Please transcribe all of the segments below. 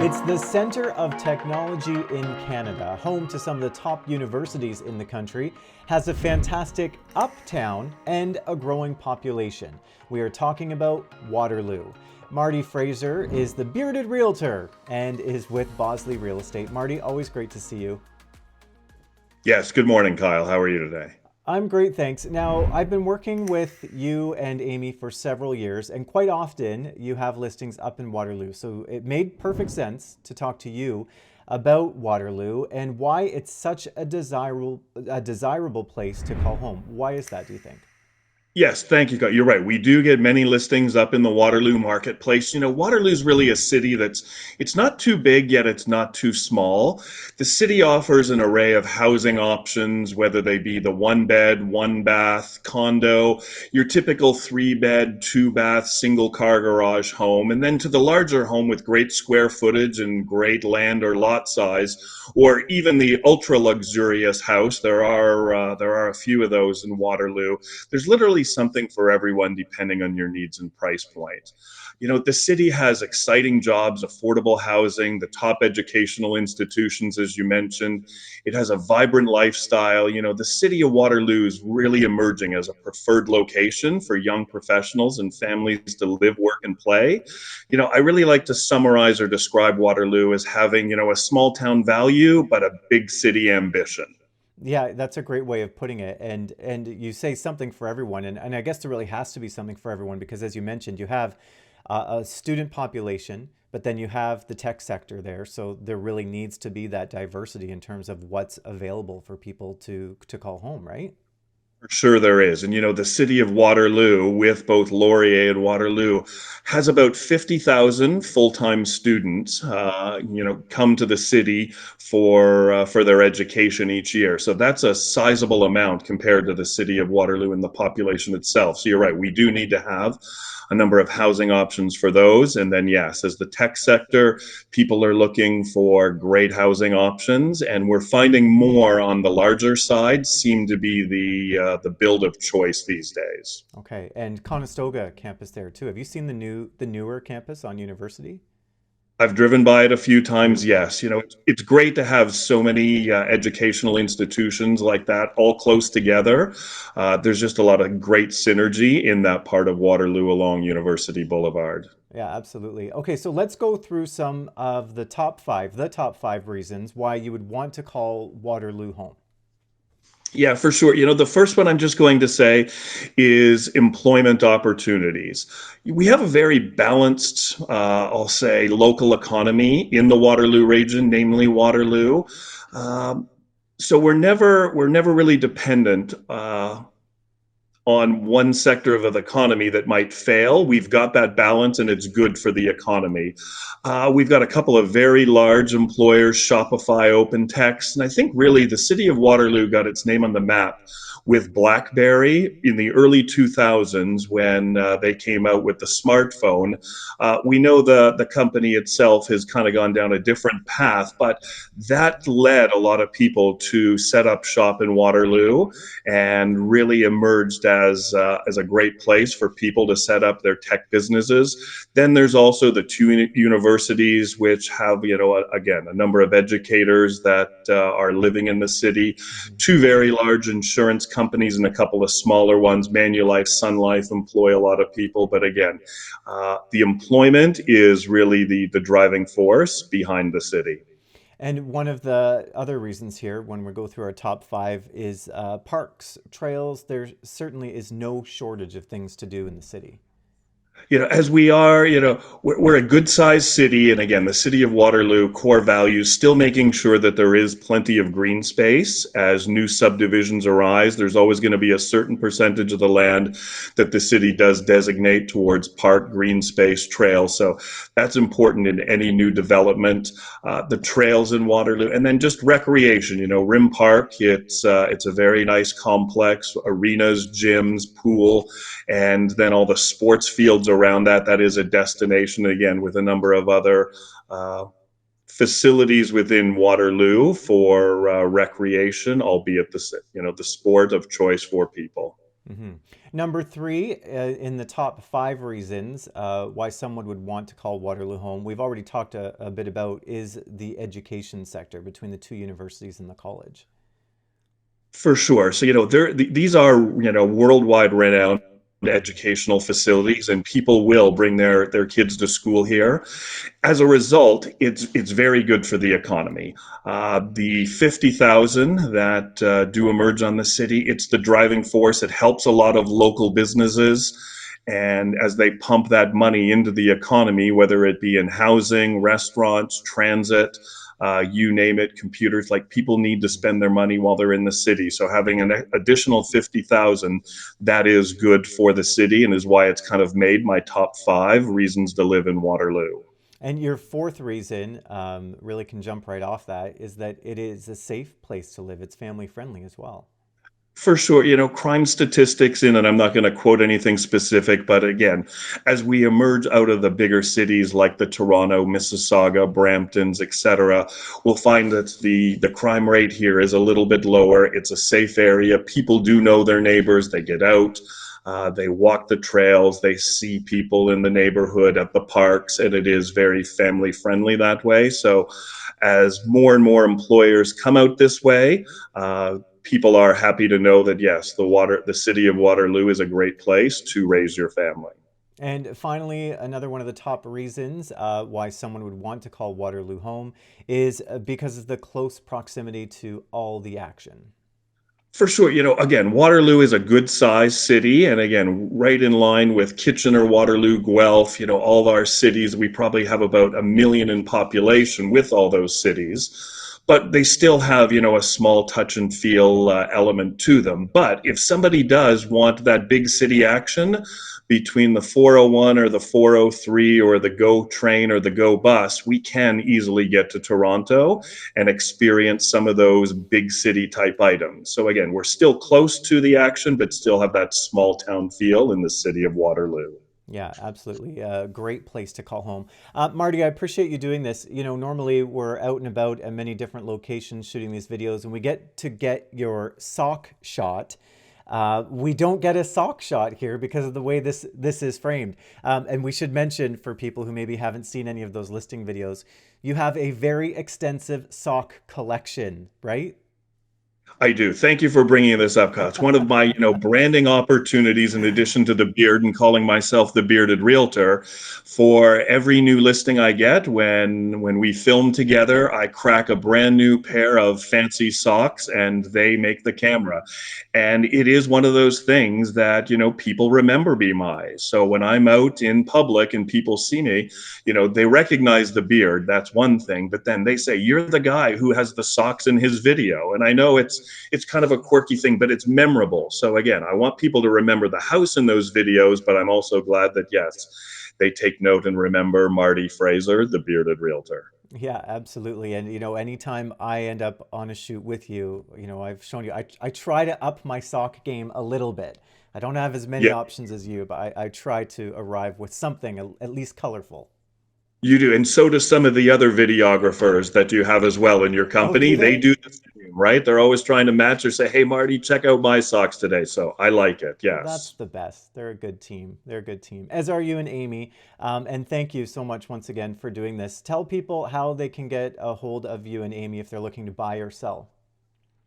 It's the center of technology in Canada, home to some of the top universities in the country, has a fantastic uptown and a growing population. We are talking about Waterloo. Marty Fraser is the bearded realtor and is with Bosley Real Estate. Marty, always great to see you. Yes, good morning, Kyle. How are you today? I'm great, thanks. Now, I've been working with you and Amy for several years, and quite often you have listings up in Waterloo. So it made perfect sense to talk to you about Waterloo and why it's such a desirable place to call home. Why is that, do you think? Yes, thank you. You're right. We do get many listings up in the Waterloo marketplace. Waterloo's really a city it's not too big, yet it's not too small. The city offers an array of housing options, whether they be the one bed, one bath, condo, your typical three bed, two bath, single car garage home, and then to the larger home with great square footage and great land or lot size, or even the ultra luxurious house. There are a few of those in Waterloo. There's literally something for everyone depending on your needs and price point. The city has exciting jobs, affordable housing, the top educational institutions, as you mentioned. It has a vibrant lifestyle. The city of Waterloo is really emerging as a preferred location for young professionals and families to live, work, and play. I really like to summarize or describe Waterloo as having, a small town value, but a big city ambition. Yeah, that's a great way of putting it. And you say something for everyone. And I guess there really has to be something for everyone because as you mentioned, you have a student population, but then you have the tech sector there. So there really needs to be that diversity in terms of what's available for people to call home, right? For sure there is. And the city of Waterloo, with both Laurier and Waterloo, has about 50,000 full-time students, come to the city for their education each year. So that's a sizable amount compared to the city of Waterloo and the population itself. So you're right, we do need to have a number of housing options for those. And then, yes, as the tech sector, people are looking for great housing options, and we're finding more on the larger side seem to be the build of choice these days. Okay. And Conestoga campus there too. Have you seen the newer campus on University? I've driven by it a few times. Yes, it's great to have so many educational institutions like that all close together. There's just a lot of great synergy in that part of Waterloo along University Boulevard. Yeah, absolutely. Okay, so let's go through some of the top five reasons why you would want to call Waterloo home. Yeah, for sure. The first one I'm just going to say is employment opportunities. We have a very balanced, I'll say, local economy in the Waterloo region, namely Waterloo. Um, so we're never really dependent on one sector of the economy that might fail. We've got that balance, and it's good for the economy. We've got a couple of very large employers, Shopify, OpenText, and I think really the city of Waterloo got its name on the map with BlackBerry in the early 2000s when they came out with the smartphone. We know the company itself has kind of gone down a different path, but that led a lot of people to set up shop in Waterloo and really emerged as a great place for people to set up their tech businesses. Then there's also the two universities which have, again, a number of educators that are living in the city. Mhm. Two very large insurance companies and a couple of smaller ones. Manulife, Sun Life employ a lot of people, but again, the employment is really the driving force behind the city. And one of the other reasons here, when we go through our top five, is parks, trails. There certainly is no shortage of things to do in the city. As we are, we're a good sized city. And again, the city of Waterloo core values still making sure that there is plenty of green space as new subdivisions arise. There's always going to be a certain percentage of the land that the city does designate towards park, green space, trail. So that's important in any new development. The trails in Waterloo, and then just recreation. Rim Park. It's a very nice complex, arenas, gyms, pool, and then all the sports fields around that. That is a destination again with a number of other uh, facilities within Waterloo for recreation, albeit the sport of choice for people. Hmm. Number three, in the top five reasons why someone would want to call Waterloo home, we've already talked a bit about, is the education sector between the two universities and the college. For sure. So, these are, worldwide renowned educational facilities, and people will bring their kids to school here. As a result, it's very good for the economy. The 50,000 that do emerge on the city, it's the driving force. It helps a lot of local businesses. And as they pump that money into the economy, whether it be in housing, restaurants, transit, you name it, computers, like people need to spend their money while they're in the city. So having an additional 50,000, that is good for the city and is why it's kind of made my top five reasons to live in Waterloo. And your fourth reason, really can jump right off that, is that it is a safe place to live. It's family friendly as well. For sure, crime statistics in, and I'm not going to quote anything specific, but again, as we emerge out of the bigger cities like the Toronto, Mississauga, Bramptons, etc., we'll find that the crime rate here is a little bit lower. It's a safe area. People do know their neighbors. They get out. They walk the trails. They see people in the neighborhood at the parks, and it is very family friendly that way. So, as more and more employers come out this way, people are happy to know that yes, the city of Waterloo is a great place to raise your family. And finally, another one of the top reasons why someone would want to call Waterloo home is because of the close proximity to all the action. For sure, again, Waterloo is a good sized city, and again, right in line with Kitchener, Waterloo, Guelph, all of our cities. We probably have about a million in population with all those cities, but they still have, a small touch and feel element to them. But if somebody does want that big city action between the 401 or the 403 or the GO train or the GO bus, we can easily get to Toronto and experience some of those big city type items. So again, we're still close to the action, but still have that small town feel in the city of Waterloo. Yeah, absolutely. A great place to call home. Marty, I appreciate you doing this. Normally we're out and about at many different locations shooting these videos, and we get your sock shot. We don't get a sock shot here because of the way this is framed. And we should mention, for people who maybe haven't seen any of those listing videos, you have a very extensive sock collection, right? I do. Thank you for bringing this up, Kyle. It's one of my, branding opportunities in addition to the beard and calling myself the bearded realtor. For every new listing I get, when we film together, I crack a brand new pair of fancy socks and they make the camera. And it is one of those things that, people remember me by. So when I'm out in public and people see me, they recognize the beard. That's one thing. But then they say, "You're the guy who has the socks in his video." And I know it's kind of a quirky thing, but it's memorable. So again, I want people to remember the house in those videos, but I'm also glad that yes, they take note and remember Marty Fraser, the bearded realtor. Yeah, absolutely. And anytime I end up on a shoot with you, I've shown you, I try to up my sock game a little bit. I don't have as many Yeah, options as you, but I try to arrive with something at least colorful. you do. And so do some of the other videographers that you have as well in your Oh, company. do They they? do the same, right? They're always trying to match or say, "Hey, Marty, check out my socks today." So I like it. That's Yes. the best. They're a good team. They're a good team, as are you and Amy. And thank you so much once again for doing this. Tell people how they can get a hold of you and Amy if they're looking to buy or sell.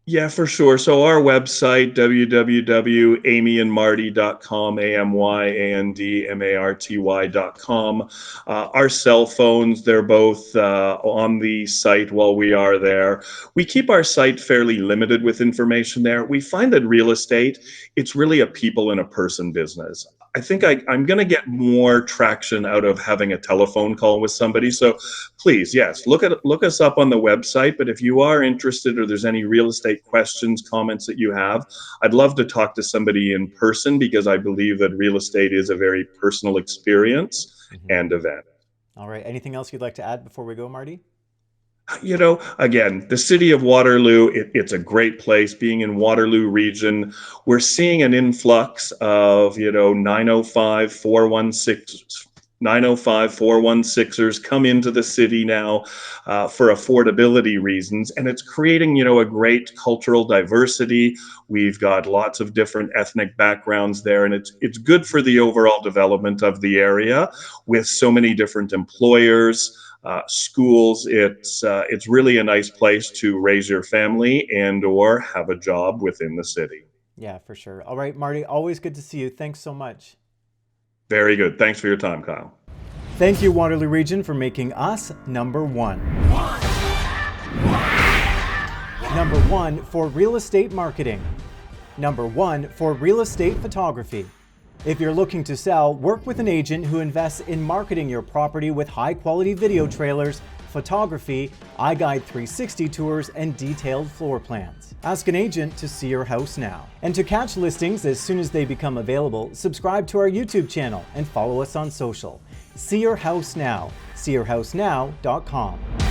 Yeah, for sure. So our website, www.amyandmarty.com, amyandmarty.com. Our cell phones, they're both on the site while we are there. We keep our site fairly limited with information there. We find that real estate, it's really a people and a person business. I think I'm going to get more traction out of having a telephone call with somebody. So please, yes, look us up on the website. But if you are interested or there's any real estate questions, comments that you have, I'd love to talk to somebody in person because I believe that real estate is a very personal experience Hmm. and event. All right. Anything else you'd like to add before we go, Marty? Again, the city of Waterloo, it's a great place. Being in Waterloo region, we're seeing an influx of, 905, 416 905-416ers come into the city now for affordability reasons, and it's creating, a great cultural diversity. We've got lots of different ethnic backgrounds there, and it's good for the overall development of the area with so many different employers, schools. It's really a nice place to raise your family and or have a job within the city. Yeah, for sure. All right, Marty, always good to see you. Thanks so much. Very good. Thanks for your time, Kyle. Thank you, Waterloo Region, for making us number one. Number one for real estate marketing. Number one for real estate photography. If you're looking to sell, work with an agent who invests in marketing your property with high-quality video trailers, photography, iGuide 360 tours, and detailed floor plans. Ask an agent to see your house now. And to catch listings as soon as they become available, subscribe to our YouTube channel and follow us on social. See your house now. SeeYourHouseNow.com.